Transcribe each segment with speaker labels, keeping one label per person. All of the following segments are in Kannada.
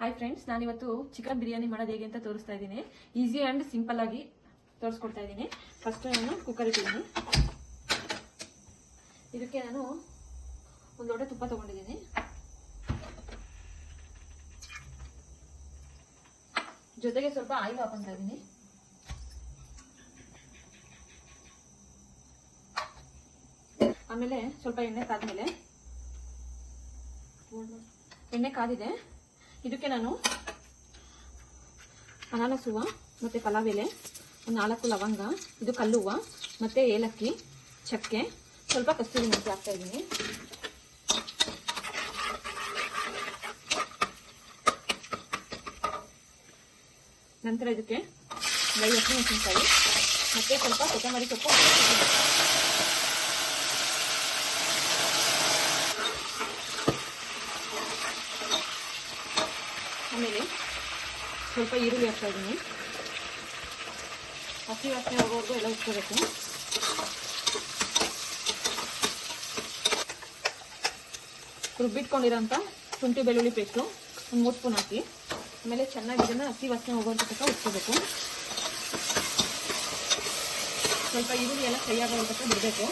Speaker 1: ಹಾಯ್ ಫ್ರೆಂಡ್ಸ್, ನಾನಿವತ್ತು ಚಿಕನ್ ಬಿರಿಯಾನಿ ಮಾಡೋದು ಹೇಗೆ ಅಂತ ತೋರಿಸ್ತಾ ಇದ್ದೀನಿ. ಈಸಿ ಆ್ಯಂಡ್ ಸಿಂಪಲ್ ಆಗಿ ತೋರಿಸ್ಕೊಡ್ತಾ ಇದ್ದೀನಿ. ಫಸ್ಟ್ ನಾನು ಕುಕ್ಕರ್ ಇಟ್ಟಿದ್ದೀನಿ. ಇದಕ್ಕೆ ನಾನು ಒಂದು ಲೋಟ ತುಪ್ಪ ತಗೊಂಡಿದ್ದೀನಿ. ಜೊತೆಗೆ ಸ್ವಲ್ಪ ಆಯಿಲ್ ಹಾಕೊತಾ ಇದ್ದೀನಿ. ಆಮೇಲೆ ಸ್ವಲ್ಪ ಎಣ್ಣೆ ಕಾದ್ಮೇಲೆ ಎಣ್ಣೆ ಕಾದಿದೆ. ಇದಕ್ಕೆ ನಾನು ಅನಾನಸ್ ಹೂವು ಮತ್ತು ಪಲಾವ್ ಎಲೆ, ಒಂದು 4 ಲವಂಗ, ಇದು ಕಲ್ಲು ಹೂವು ಮತ್ತು ಏಲಕ್ಕಿ, ಚಕ್ಕೆ, ಸ್ವಲ್ಪ ಕಸ್ತೂರಿ ಮೆಣಸು ಹಾಕ್ತಾ ಇದ್ದೀನಿ. ನಂತರ ಇದಕ್ಕೆ 5 ಹಸಿಮೆಣಸಿನಕಾಯಿ ಮತ್ತು ಸ್ವಲ್ಪ ಕೊತ್ತಂಬರಿ ಸೊಪ್ಪು, ಆಮೇಲೆ ಸ್ವಲ್ಪ ಈರುಳ್ಳಿ ಹಾಕ್ತಾ ಇದ್ದೀನಿ. ಹಸಿ ವಾಸನೆ ಹೋಗೋವರೆಗೂ ಎಲ್ಲ ಉಟ್ಕೋಬೇಕು. ರುಬ್ಬಿಟ್ಕೊಂಡಿರೋಂಥ ಶುಂಠಿ ಬೆಳ್ಳುಳ್ಳಿ ಪೇಸ್ಟು ಒಂದು 3 ಸ್ಪೂನ್ ಹಾಕಿ ಆಮೇಲೆ ಚೆನ್ನಾಗಿ ಇದನ್ನು ಹಸಿ ವಾಸನೆ ಹೋಗೋವಂಥ ತನಕ ಉಟ್ಕೋಬೇಕು. ಸ್ವಲ್ಪ ಈರುಳ್ಳಿ ಎಲ್ಲ ಫ್ರೈ ಆಗೋ ತನಕ ಬಿಡಬೇಕು.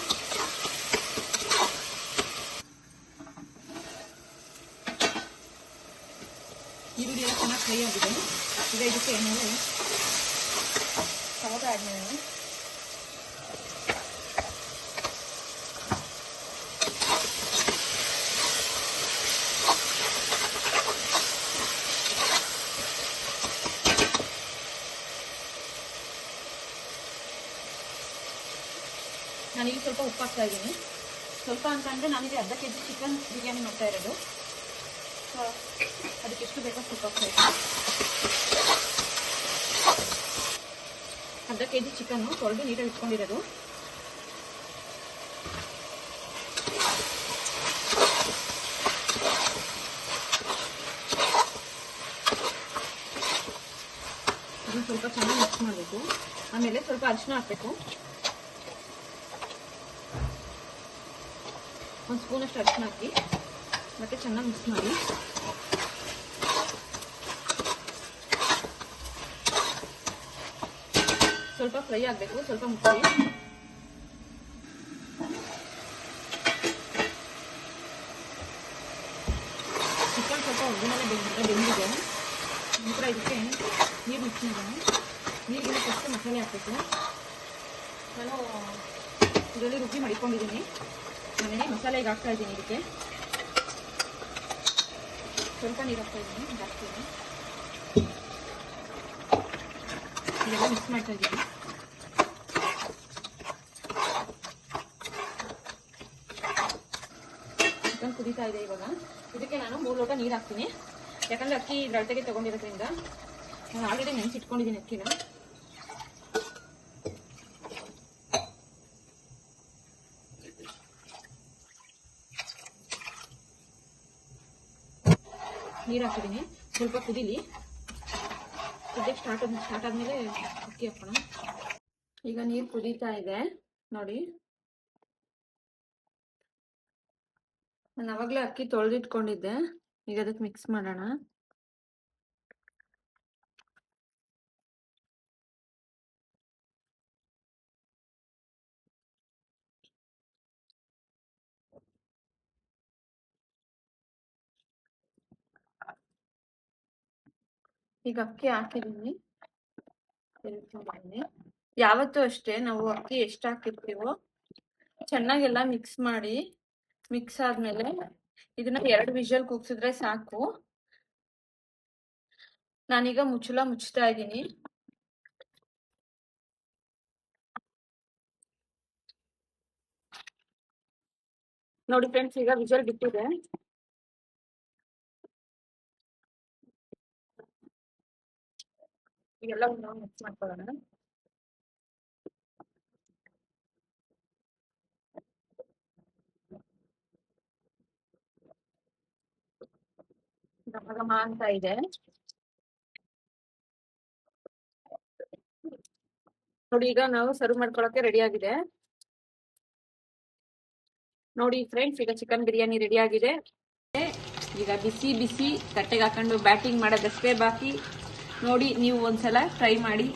Speaker 1: ಈರುಳ್ಳಿ ಎಲ್ಲ ಚೆನ್ನಾಗಿ ಫ್ರೈ ಆಗಿದೆ. ಈಗ ಇದಕ್ಕೆ ನಾವು ಟೊಮೊಟೊ ಆದ್ಮೇಲೆ ನಾನೀಗ ಸ್ವಲ್ಪ ಉಪ್ಪು ಹಾಕ್ತಾ ಇದ್ದೀನಿ. ಸ್ವಲ್ಪ ಅಂತ ಅಂದರೆ ನಾನಿಗೆ ಅರ್ಧ kg ಚಿಕನ್ ಬಿರಿಯಾನಿ ಮಾಡ್ತಾ ಇರೋದು. ಸೊ ಅದಕ್ಕೆ ಎಷ್ಟು ಬೇಕೋ ಉಪ್ಪು ಹಾಕ್ತಾ ಇದ್ದೀನಿ. ಅರ್ಧ kg ಚಿಕನ್ನು ತೊಳೆದು ನೀಟಾಗಿ ಇಟ್ಕೊಂಡಿರೋದು. ಅದನ್ನು ಸ್ವಲ್ಪ ಚೆನ್ನಾಗಿ ಮಿಕ್ಸ್ ಮಾಡಬೇಕು. ಆಮೇಲೆ ಸ್ವಲ್ಪ ಅರಿಶಿನ ಹಾಕಬೇಕು. 1 ಸ್ಪೂನಷ್ಟು ಅರಿಶಿನ ಹಾಕಿ ಮತ್ತೆ ಚೆನ್ನಾಗಿ ಮಿಕ್ಸ್ ಮಾಡಿ. ಸ್ವಲ್ಪ ಫ್ರೈ ಆಗಬೇಕು, ಸ್ವಲ್ಪ ಮುಚ್ಚಿ. ಚಿಕನ್ ಸ್ವಲ್ಪ ಒಗ್ಗರಣೆ ಬೆಂದಿದೆ. ನಂತರ ಇದಕ್ಕೆ ನೀರು ಮಿಕ್ಸ್ ಮಾಡೋಣ. ನೀರಿಗೆ ಫಸ್ಟ್ ಮಸಾಲೆ ಹಾಕಬೇಕು. ನಾನು ಇದರಲ್ಲಿ ರುಬ್ಬಿ ಮಡಿಕೊಂಡಿದ್ದೀನಿ. ಆಮೇಲೆ ಮಸಾಲೆಗೆ ಹಾಕ್ತಾ ಇದ್ದೀನಿ. ಇದಕ್ಕೆ ಸ್ವಲ್ಪ ನೀರು ಹಾಕ್ತಾ ಇದ್ದೀನಿ, ಜಾಸ್ತಿ ಇದೆಲ್ಲ ಮಿಕ್ಸ್ ಮಾಡ್ತಾ ಇದ್ದೀನಿ. ಚಿಕನ್ ಕುದೀತಾ ಇದೆ. ಇವಾಗ ಇದಕ್ಕೆ ನಾನು 3 ಲೋಟ ನೀರು ಹಾಕ್ತೀನಿ. ಯಾಕಂದರೆ ಅಕ್ಕಿ ಅಳತೆಗೆ ತೊಗೊಂಡಿರೋದ್ರಿಂದ ನಾನು ಆಲ್ರೆಡಿ ನೆನೆಸಿಟ್ಕೊಂಡಿದ್ದೀನಿ ಅಕ್ಕಿನ. ನೀರು ಹಾಕಿದ್ದೀನಿ. ಸ್ವಲ್ಪ ಕುದೀಲಿ. ಕುದಿಯಕ್ಕೆ ಸ್ಟಾರ್ಟ್ ಆದಮೇಲೆ ಅಕ್ಕಿ ಹಾಕೋಣ. ಈಗ ನೀರು ಕುದೀತಾ ಇದೆ ನೋಡಿ. ನಾನು ಆವಾಗಲೇ ಅಕ್ಕಿ ತೊಳೆದಿಟ್ಕೊಂಡಿದ್ದೆ. ಈಗ ಅದಕ್ಕೆ ಮಿಕ್ಸ್ ಮಾಡೋಣ. ಈಗ ಅಕ್ಕಿ ಹಾಕಿದ್ದೀನಿ. ಯಾವತ್ತೂ ಅಷ್ಟೇ, ನಾವು ಅಕ್ಕಿ ಎಷ್ಟು ಹಾಕಿರ್ತೀವೋ ಚೆನ್ನಾಗೆಲ್ಲ ಮಿಕ್ಸ್ ಮಾಡಿ, ಮಿಕ್ಸ್ ಆದ್ಮೇಲೆ ಇದನ್ನ 2 ವಿಷಲ್ ಕೂಗ್ಸಿದ್ರೆ ಸಾಕು. ನಾನೀಗ ಮುಚ್ಚಳ ಮುಚ್ತಾ ಇದ್ದೀನಿ. ನೋಡಿ ಫ್ರೆಂಡ್ಸ್, ಈಗ ವಿಷಲ್ ಬಿಟ್ಟಿದೆ. ಈಗೆಲ್ಲ ಮಿಕ್ಸ್ ಮಾಡ್ಕೊಳ್ಳೋಣ. ಘಮ ಅಂತ ಇದೆ ನೋಡಿ. ಈಗ ನಾವು ಸರ್ವ್ ಮಾಡ್ಕೊಳ್ಳೋಕೆ ರೆಡಿ ಆಗಿದೆ ನೋಡಿ ಫ್ರೆಂಡ್ಸ್. ಈಗ ಚಿಕನ್ ಬಿರಿಯಾನಿ ರೆಡಿ ಆಗಿದೆ. ಈಗ ಬಿಸಿ ಬಿಸಿ ತಟ್ಟೆಗೆ ಹಾಕೊಂಡು ಬ್ಯಾಟಿಂಗ್ ಮಾಡೋದಷ್ಟೇ ಬಾಕಿ. ನೋಡಿ ನೀವು ಒಂದ್ಸಲ ಟ್ರೈ ಮಾಡಿ.